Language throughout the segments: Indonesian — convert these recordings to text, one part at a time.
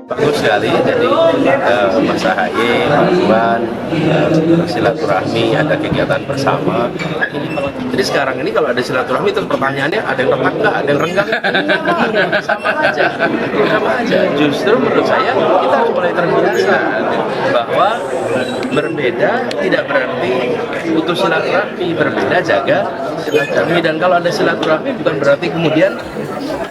Bagus sekali, jadi Mas AHY, Mbak Puan, silaturahmi, ada kegiatan bersama. Jadi sekarang ini kalau ada silaturahmi, terus pertanyaannya ada yang retak nggak, ada yang renggang? Sama aja, sama aja. Justru menurut saya kita harus mulai terbiasa bahwa berbeda tidak berarti putus silaturahmi, berbeda jaga silaturahmi. Dan kalau ada silaturahmi bukan berarti kemudian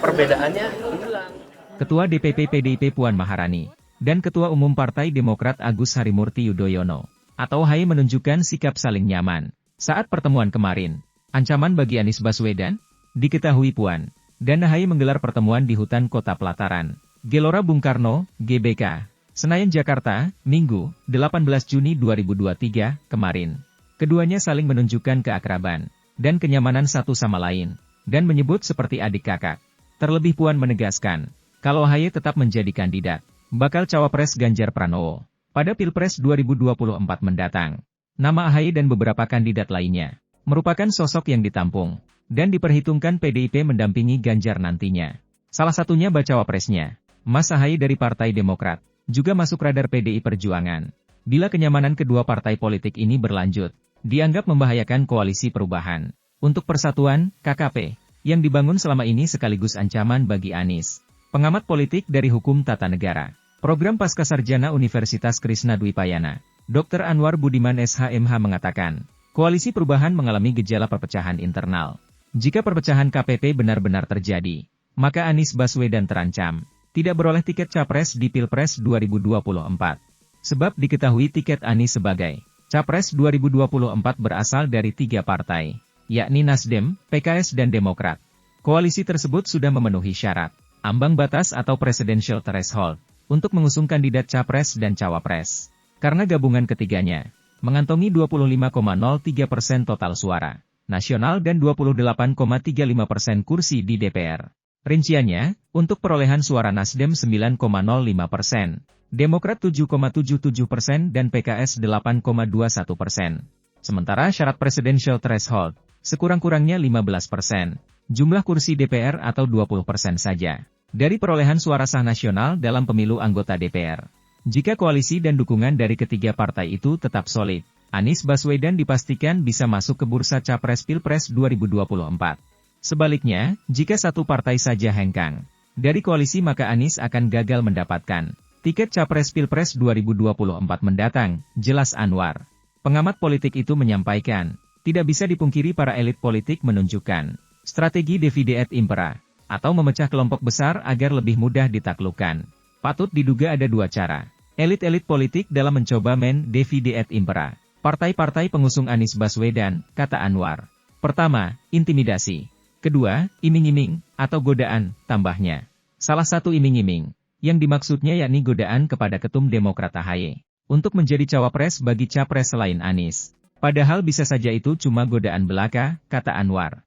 perbedaannya hilang. Ketua DPP PDIP Puan Maharani, dan Ketua Umum Partai Demokrat Agus Harimurti Yudhoyono, atau AHY menunjukkan sikap saling nyaman. Saat pertemuan kemarin, ancaman bagi Anies Baswedan, diketahui Puan, dan AHY menggelar pertemuan di Hutan Kota Pelataran, Gelora Bung Karno, GBK, Senayan Jakarta, Minggu, 18 Juni 2023, kemarin. Keduanya saling menunjukkan keakraban, dan kenyamanan satu sama lain, dan menyebut seperti adik kakak. Terlebih Puan menegaskan, kalau AHY tetap menjadi kandidat, bakal cawapres Ganjar Pranowo pada Pilpres 2024 mendatang. Nama AHY dan beberapa kandidat lainnya merupakan sosok yang ditampung dan diperhitungkan PDIP mendampingi Ganjar nantinya. Salah satunya bacawa presnya, Mas AHY dari Partai Demokrat, juga masuk radar PDI Perjuangan. Bila kenyamanan kedua partai politik ini berlanjut, dianggap membahayakan koalisi perubahan untuk persatuan KKP yang dibangun selama ini sekaligus ancaman bagi Anies. Pengamat politik dari Hukum Tata Negara, Program Pascasarjana Universitas Krishna Dwipayana, Dr. Anwar Budiman SHMH mengatakan, koalisi perubahan mengalami gejala perpecahan internal. Jika perpecahan KPP benar-benar terjadi, maka Anies Baswedan terancam tidak beroleh tiket capres di Pilpres 2024. Sebab diketahui tiket Anies sebagai capres 2024 berasal dari 3 partai, yakni Nasdem, PKS dan Demokrat. Koalisi tersebut sudah memenuhi syarat ambang batas atau presidential threshold untuk mengusung kandidat capres dan cawapres. Karena gabungan ketiganya mengantongi 25,03% total suara nasional dan 28,35% kursi di DPR. Rinciannya, untuk perolehan suara Nasdem 9,05%, Demokrat 7,77% dan PKS 8,21%. Sementara syarat presidential threshold sekurang-kurangnya 15%. Jumlah kursi DPR atau 20% saja dari perolehan suara sah nasional dalam pemilu anggota DPR. Jika koalisi dan dukungan dari ketiga partai itu tetap solid, Anies Baswedan dipastikan bisa masuk ke bursa capres Pilpres 2024. Sebaliknya, jika satu partai saja hengkang dari koalisi maka Anies akan gagal mendapatkan tiket capres Pilpres 2024 mendatang, jelas Anwar. Pengamat politik itu menyampaikan, tidak bisa dipungkiri para elit politik menunjukkan strategi divide et impera, atau memecah kelompok besar agar lebih mudah ditaklukkan. Patut diduga ada 2 cara elit-elit politik dalam mencoba divide et impera partai-partai pengusung Anies Baswedan, kata Anwar. Pertama, intimidasi. Kedua, iming-iming, atau godaan, tambahnya. Salah satu iming-iming, yang dimaksudnya yakni godaan kepada Ketum Demokrat AHY, untuk menjadi cawapres bagi capres selain Anies. Padahal bisa saja itu cuma godaan belaka, kata Anwar.